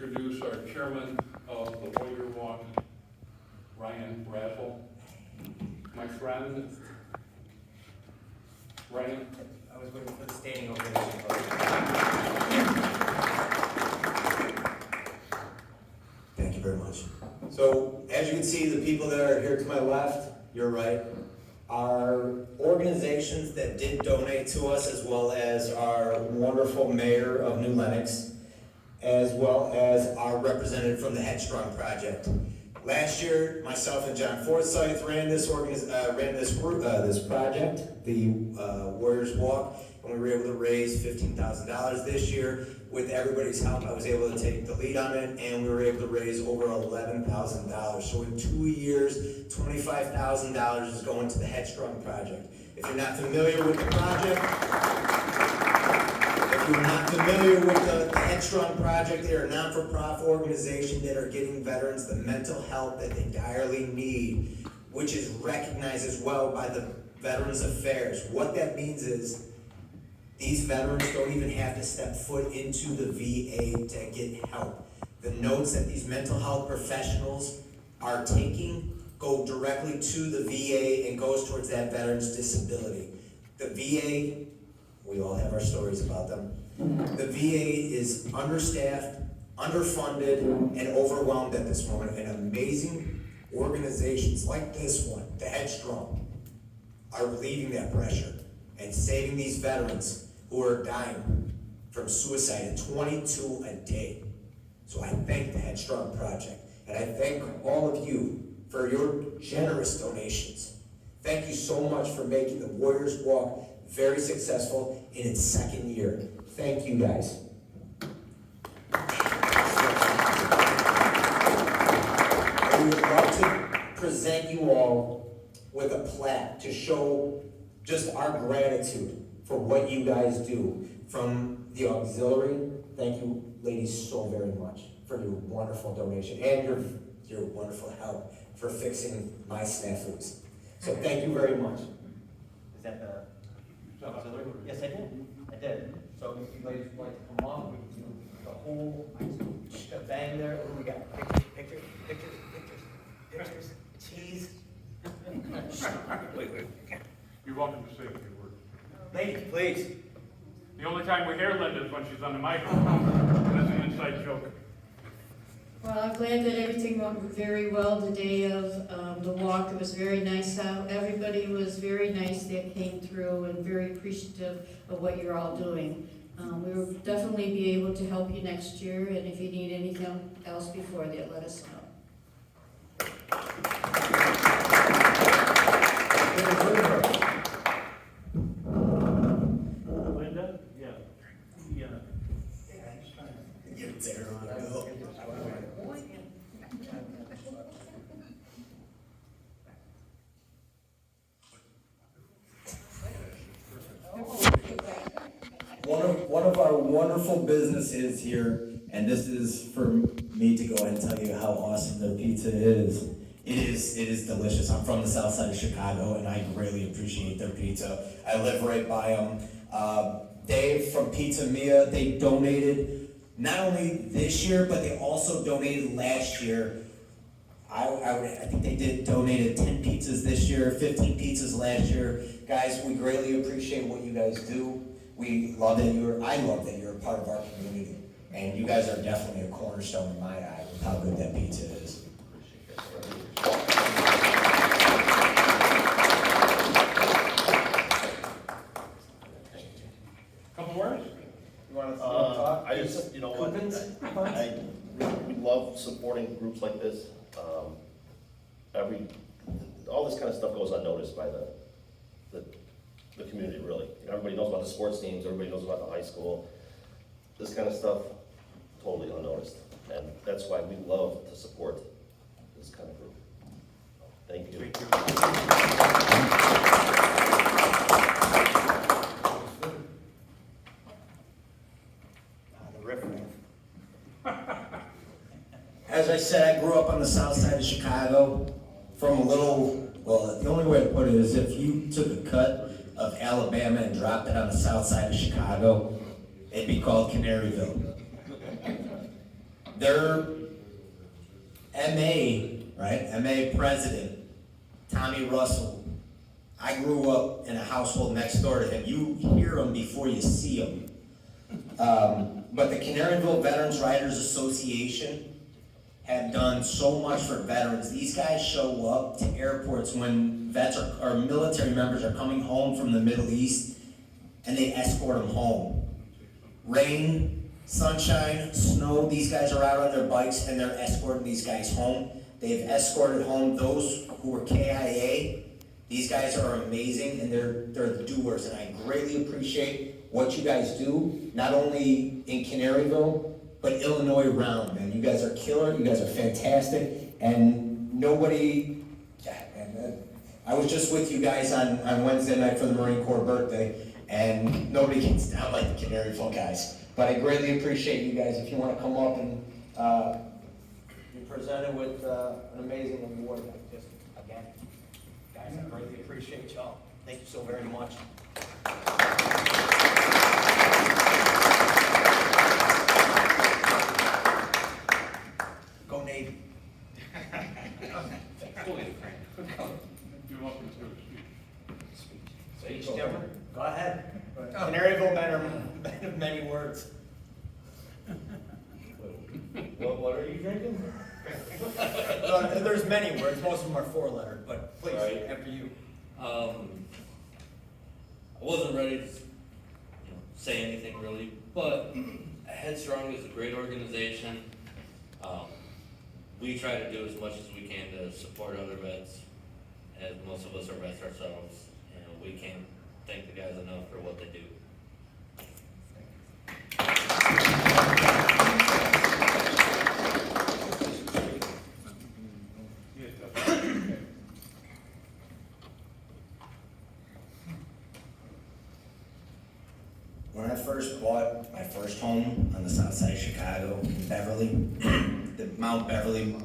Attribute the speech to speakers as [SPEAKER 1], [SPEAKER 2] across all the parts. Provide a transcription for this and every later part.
[SPEAKER 1] introduce our chairman of the Warrior Walk, Ryan Brazel. My friend, Ryan.
[SPEAKER 2] I was waiting for the standing ovation.
[SPEAKER 3] Thank you very much. So, as you can see, the people that are here to my left, you're right, are organizations that did donate to us, as well as our wonderful mayor of New Lenox, as well as our representative from the Headstrong project. Last year, myself and John Forsyth ran this project, the Warriors Walk, and we were able to raise $15,000 this year. With everybody's help, I was able to take the lead on it, and we were able to raise over $11,000. So in 2 years, $25,000 is going to the Headstrong project. If you're not familiar with the project, the Headstrong project, they're a non-for-profit organization that are getting veterans the mental health that they direly need, which is recognized as well by the Veterans Affairs. What that means is these veterans don't even have to step foot into the VA to get help. The notes that these mental health professionals are taking go directly to the VA and goes towards that veteran's disability. The VA, we all have our stories about them. The VA is understaffed, underfunded, and overwhelmed at this moment. And amazing organizations like this one, the Headstrong, are relieving that pressure and saving these veterans who are dying from suicide at 22 a day. So I thank the Headstrong Project, and I thank all of you for your generous donations. Thank you so much for making the Warriors Walk very successful in its second year. Thank you, guys. I would love to present you all with a plaque to show just our gratitude for what you guys do. From the auxiliary, thank you, ladies, so very much for your wonderful donation and your wonderful help for fixing my snafus. So thank you very much.
[SPEAKER 2] Is that the auxiliary? Yes, I did. I did. So if you guys would like to come on, we can do the whole bang there. Oh, we got pictures. Cheese. Wait.
[SPEAKER 1] You're welcome to say a few words.
[SPEAKER 2] Lady, please.
[SPEAKER 1] The only time we hear Linda is when she's on the microphone. That's an inside joke.
[SPEAKER 4] Well, I'm glad that everything went very well the day of the walk. It was very nice out. Everybody was very nice that came through and very appreciative of what you're all doing. We will definitely be able to help you next year, and if you need anything else before that, let us know.
[SPEAKER 1] Linda? Yeah.
[SPEAKER 3] One of our wonderful businesses here, and this is for me to go ahead and tell you how awesome their pizza is. It is delicious. I'm from the south side of Chicago, and I greatly appreciate their pizza. I live right by them. Dave from Pizza Mia, they donated not only this year, but they also donated last year. I think they donated 10 pizzas this year, 15 pizzas last year. Guys, we greatly appreciate what you guys do. I love that you're a part of our community. And you guys are definitely a cornerstone in my eye with how good that pizza is.
[SPEAKER 1] Couple words?
[SPEAKER 2] You want to talk?
[SPEAKER 5] I just, you know what, we love supporting groups like this. All this kind of stuff goes unnoticed by the community, really. You know, everybody knows about the sports teams, everybody knows about the high school. This kind of stuff, totally unnoticed. And that's why we love to support this kind of group. Thank you.
[SPEAKER 3] As I said, I grew up on the south side of Chicago. The only way to put it is if you took a cut of Alabama and dropped it on the south side of Chicago, it'd be called Canaryville. Their MA, right, MA president, Tommy Russell, I grew up in a household next door to him. You hear him before you see him. But the Canaryville Veterans Riders Association have done so much for veterans. These guys show up to airports when vets or military members are coming home from the Middle East, and they escort them home. Rain, sunshine, snow, these guys are out on their bikes and they're escorting these guys home. They've escorted home those who were KIA. These guys are amazing, and they're the doers, and I greatly appreciate what you guys do, not only in Canaryville, but Illinois round, man. You guys are killer, you guys are fantastic, and nobody, I was just with you guys on Wednesday night for the Marine Corps birthday, and nobody gets down like the Canaryville guys. But I greatly appreciate you guys. If you want to come up and be presented with an amazing award, just again, guys, I greatly appreciate y'all. Thank you so very much. Go Navy.
[SPEAKER 1] You want me to speak?
[SPEAKER 2] Speech, Jimmer? Go ahead. Canaryville men of many words.
[SPEAKER 6] What are you drinking?
[SPEAKER 2] There's many words, most of them are four-lettered, but please,
[SPEAKER 6] Right.
[SPEAKER 2] after you.
[SPEAKER 6] I wasn't ready to, say anything really, but Headstrong is a great organization. We try to do as much as we can to support other vets, as most of us are vets ourselves, and we can't thank the guys enough for what they do.
[SPEAKER 3] When I first bought my first home on the south side of Chicago, in Beverly, the Mount Beverly,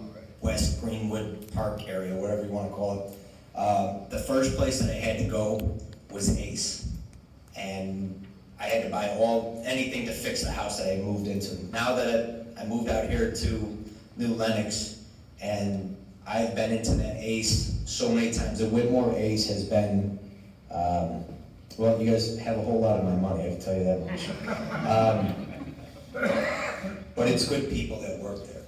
[SPEAKER 3] West Greenwood Park area, whatever you want to call it, the first place that I had to go was Ace. And I had to buy anything to fix the house that I moved into. Now that I moved out here to New Lenox, and I've been into that Ace so many times. The Whitmore Ace has been, well, you guys have a whole lot of my money, I can tell you that much. But it's good people that work there.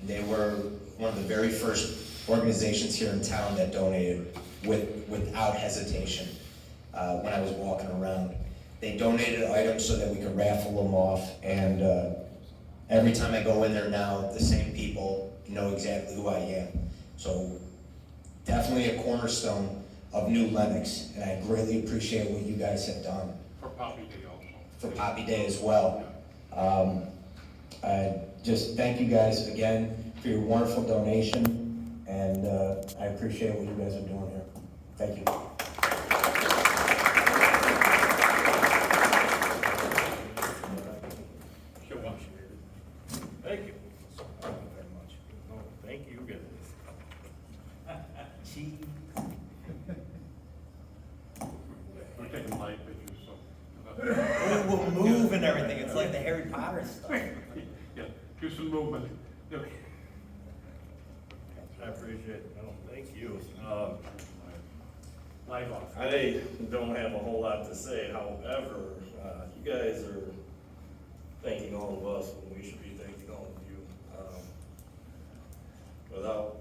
[SPEAKER 3] They were one of the very first organizations here in town that donated without hesitation when I was walking around. They donated items so that we could raffle them off, and every time I go in there now, the same people know exactly who I am. So definitely a cornerstone of New Lenox, and I greatly appreciate what you guys have done.
[SPEAKER 1] For Poppy Day also.
[SPEAKER 3] For Poppy Day as well. I just thank you guys again for your wonderful donation, and I appreciate what you guys are doing here. Thank you.
[SPEAKER 1] She'll watch.
[SPEAKER 7] Thank you. Thank you very much. No, thank you guys.
[SPEAKER 2] Chief.
[SPEAKER 1] We're taking live pictures, so.
[SPEAKER 2] We'll move and everything, it's like the Harry Potter stuff.
[SPEAKER 1] Yeah, do some movement. Yeah.
[SPEAKER 7] I appreciate it. No, thank you.
[SPEAKER 1] Live off.
[SPEAKER 7] I don't have a whole lot to say, however, you guys are thanking all of us when we should be thanking all of you. Without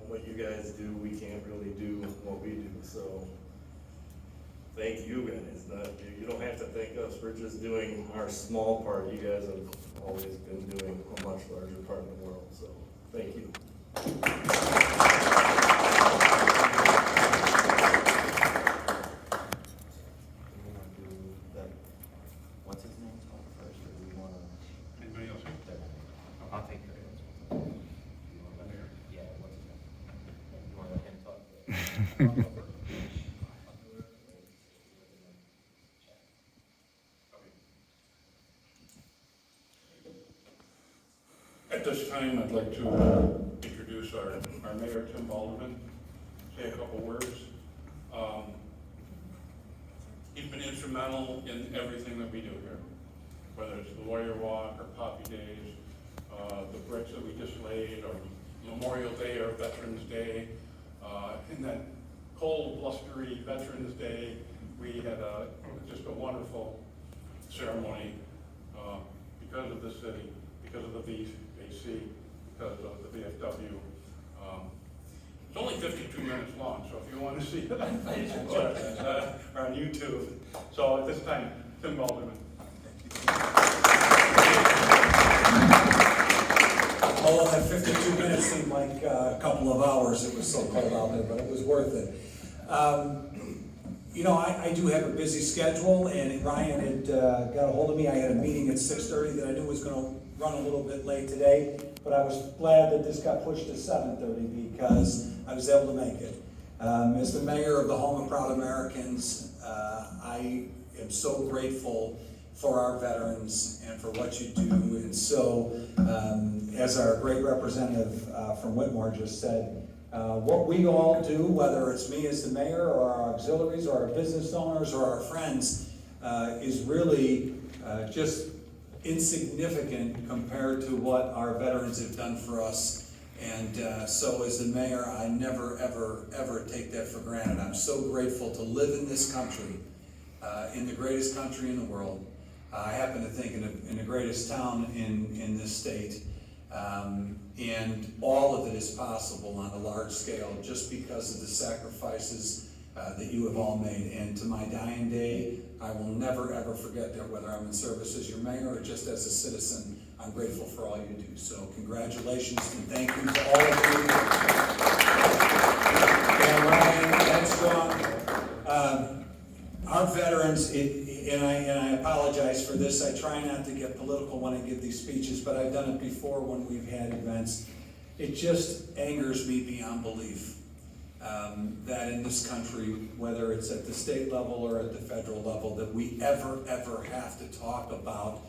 [SPEAKER 7] what you guys do, we can't really do what we do, so thank you guys. You don't have to thank us, we're just doing our small part. You guys have always been doing a much larger part of the world, so thank you.
[SPEAKER 2] What's his name first, or do we wanna?
[SPEAKER 1] Anybody else?
[SPEAKER 2] I'll take care of it. Yeah, what's his name? You wanna let him talk?
[SPEAKER 1] At this time, I'd like to introduce our mayor, Tim Baldwin, say a couple words. He's been instrumental in everything that we do here, whether it's the Warrior Walk or Poppy Days, bricks that we just laid, or Memorial Day or Veterans Day. In that cold, blustery Veterans Day, we had just a wonderful ceremony because of the city, because of the VAC, because of the VFW. It's only 52 minutes long, so if you want to see it on Facebook or on YouTube. So at this time, Tim Alderman.
[SPEAKER 8] Although that 52 minutes seemed like a couple of hours, it was so cold out there, but it was worth it. You know, I do have a busy schedule, and Ryan had got a hold of me. I had a meeting at 6:30 that I knew was gonna run a little bit late today, but I was glad that this got pushed to 7:30 because I was able to make it. As the mayor of the Home of Proud Americans, I am so grateful for our veterans and for what you do. And so, as our great representative from Whitmore just said, what we all do, whether it's me as the mayor or our auxiliaries or our business owners or our friends, is really just insignificant compared to what our veterans have done for us. And so as the mayor, I never, ever, ever take that for granted. I'm so grateful to live in this country, in the greatest country in the world. I happen to think in the greatest town in this state. And all of it is possible on a large scale just because of the sacrifices that you have all made. And to my dying day, I will never ever forget that, whether I'm in service as your mayor or just as a citizen. I'm grateful for all you do. So congratulations and thank you to all of you. And Ryan, Headstrong, our veterans, and I apologize for this, I try not to get political when I give these speeches, but I've done it before when we've had events. It just angers me beyond belief that in this country, whether it's at the state level or at the federal level, that we ever have to talk about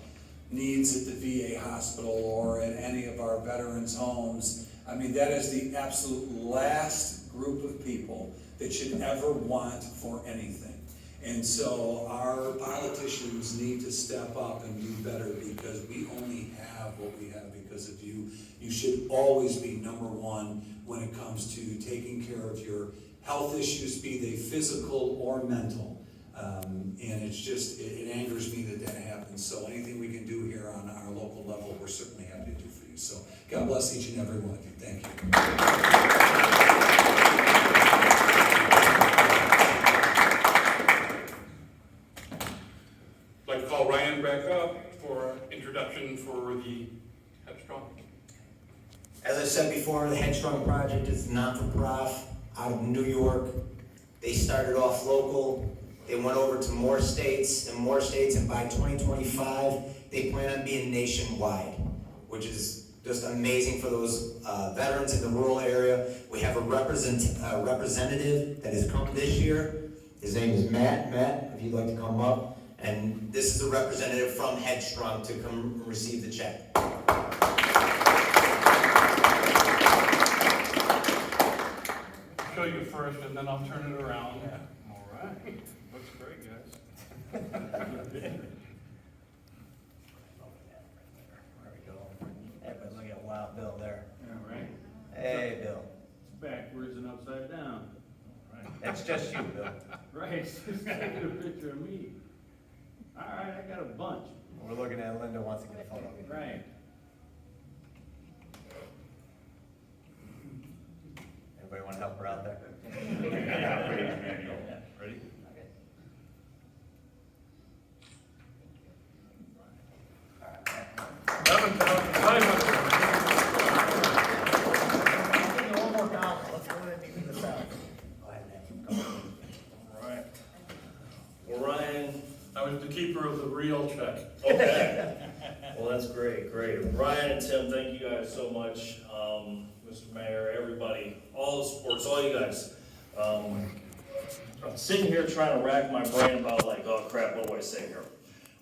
[SPEAKER 8] needs at the VA hospital or at any of our veterans' homes. I mean, that is the absolute last group of people that should ever want for anything. And so our politicians need to step up and do better because we only have what we have because of you. You should always be number one when it comes to taking care of your health issues, be they physical or mental. And it's just, it angers me that happens. So anything we can do here on our local level, we're certainly happy to do for you. So God bless each and every one of you. Thank you.
[SPEAKER 1] I'd like to call Ryan back up for introduction for the Headstrong.
[SPEAKER 3] As I said before, the Headstrong Project is non-for-profit out of New York. They started off local. They went over to more states, and by 2025, they plan on being nationwide, which is just amazing for those veterans in the rural area. We have a representative that has come this year. His name is Matt. Matt, if you'd like to come up. And this is a representative from Headstrong to come receive the check.
[SPEAKER 1] I'll show you first, and then I'll turn it around. Yeah. All right. Looks great, guys.
[SPEAKER 2] There we go. Everybody look at Wild Bill there.
[SPEAKER 9] All right.
[SPEAKER 2] Hey, Bill.
[SPEAKER 9] Backwards and upside down.
[SPEAKER 2] That's just you, Bill.
[SPEAKER 9] Right, just taking a picture of me. All right, I got a bunch.
[SPEAKER 2] We're looking at Linda wants to get a photo.
[SPEAKER 9] Right.
[SPEAKER 2] Everybody want to help her out there?
[SPEAKER 9] Ready?
[SPEAKER 2] Okay. One more dollar. Let's go ahead and even this out. Go ahead and
[SPEAKER 1] All right.
[SPEAKER 5] Well, Ryan,
[SPEAKER 1] I was the keeper of the real check.
[SPEAKER 5] okay. Well, that's great. Ryan and Tim, thank you guys so much. Mr. Mayor, everybody, all the supports, all you guys. I'm sitting here trying to rack my brain about like, oh crap, what do I say here?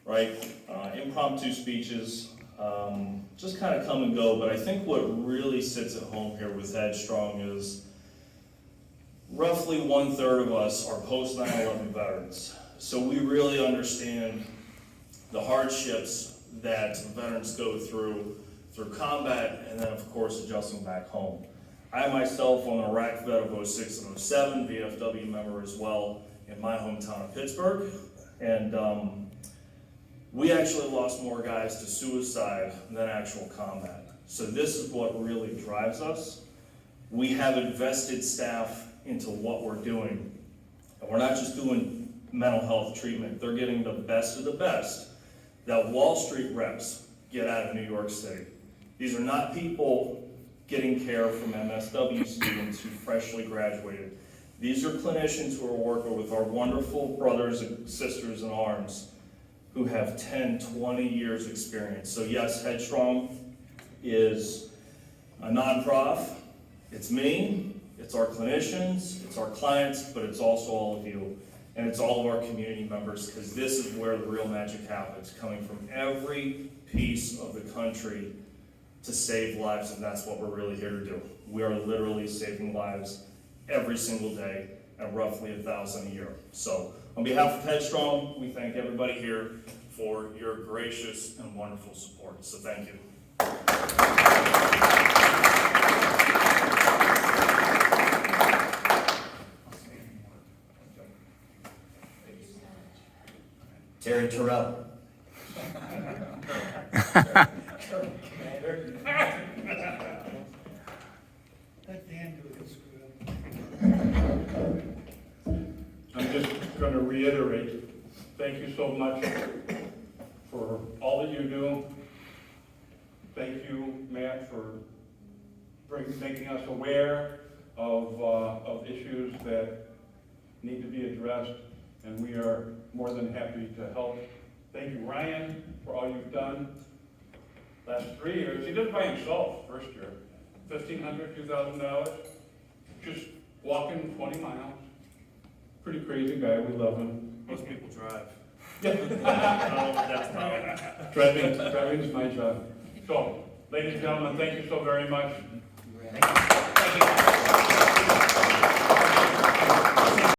[SPEAKER 5] Right? Impromptu speeches, just kind of come and go, but I think what really sits at home here with Headstrong is roughly 1/3 of us are post 9/11 veterans. So we really understand the hardships that veterans go through
[SPEAKER 10] through combat, and then of course adjusting back home. I myself am an Iraq vet of 06 and 07, VFW member as well in my hometown of Pittsburgh. And we actually lost more guys to suicide than actual combat. So this is what really drives us. We have invested staff into what we're doing. And we're not just doing mental health treatment, they're getting the best of the best that Wall Street reps get out of New York City. These are not people getting care from MSW students who freshly graduated. These are clinicians who are working with our wonderful brothers and sisters in arms who have 10, 20 years experience. So yes, Headstrong is a nonprofit. It's me, it's our clinicians, it's our clients, but it's also all of you. And it's all of our community members, because this is where the real magic happens, coming from every piece of the country to save lives, and that's what we're really here to do. We are literally saving lives every single day at roughly 1,000 a year. So on behalf of Headstrong, we thank everybody here for your gracious and wonderful support. So thank you.
[SPEAKER 3] Terry Terrell.
[SPEAKER 1] I'm just going to reiterate, thank you so much for all that you do. Thank you, Matt, for making us aware of issues that need to be addressed, and we are more than happy to help. Thank you, Ryan, for all you've done. Last 3 years, he did it by himself, first year, $1,500, $2,000, just walking 20 miles. Pretty crazy guy, we love him.
[SPEAKER 10] Most people drive.
[SPEAKER 1] Driving's my job. So, ladies and gentlemen, thank you so very much.
[SPEAKER 2] Thank you.